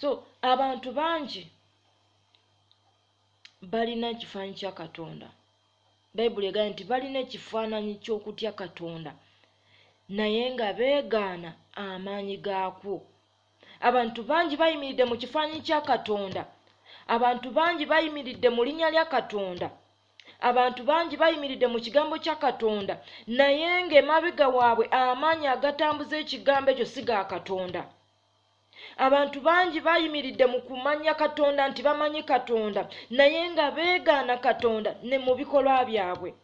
So abantu bangi balina ekifaananyi kya Katonda. Bayibuli egamba nti balina ekifaananyi ky'okutya Katonda naye nga beegaana amaanyi gaakwo. Abantu bangi bayimiridde mu kifaananyi kya Katonda. Abantu bangi bayimiridde mu linnya lya Katonda. Abantu bangi bayimiridde mu kigambo kya Katonda naye ng'emabega waabwe amaanyi agatambuza ekigambo ekyo si ga Katonda. Abantu bangi bayimiridde mu kumanya Katonda nti bamanyi Katonda naye nga beegaana Katonda ne mu bikolwa byabwe.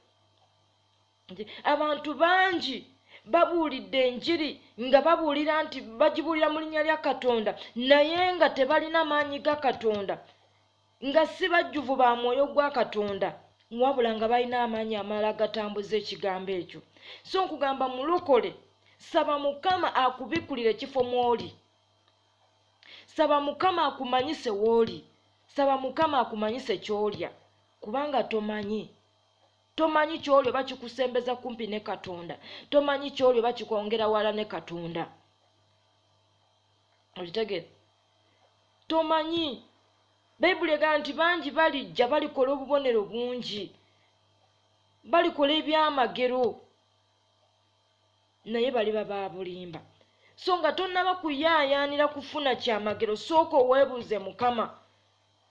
Abantu bangi babuulidde enjiri nga babuulira nti bagibuulira mu linnya lya Katonda naye nga tebalina maanyi ga Katonda, nga si bajjuvu ba mwoyo gwa Katonda, wabula nga balina amaanyi amalala agatambuza ekigambo ekyo. So nkugamba mulokole, saba Mukama akubikulire ekifo mw'oli. Saba Mukama akumanyise w'oli. Saba Mukama akumanyise ky'olya kubanga tomanyi. Tomanyi ky'oli oba kikusembeza kumpi ne Katonda. Tomanyi ky'oli oba kikwongera wala ne Katonda. Olitegeera? Tomanyi. Bayibuli egamba nti bangi balijja balikola obubonero bungi. Balikola ebyamagero naye baliba ba bulimba. So nga tonnaba kuyaayaanira kufuna kyamagero, sooka oweebuuze Mukama.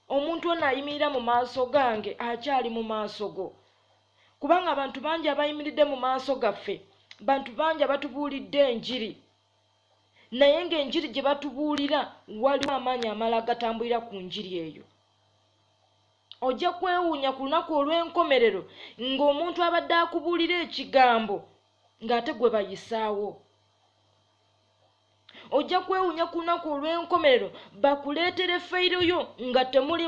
Omuntu ono ayimirira mu maaso gange akyali mu maaso go. Kubanga abantu bangi abayimiridde mu maaso gaffe, bantu bangi abatubuulidde enjiri naye ng'enjiri gye batubuulira waliwo amaanyi amala agatambulira ku njiri eyo. Ojja kwewuunya ku lunaku olw'enkomerero ng'omuntu abadde akubuulira ekigambo ng'ate gwe bayisaawo. Ojja kwewuunya ku lunaku olw'enkomerero bakuleetere feyiro yo nga temuli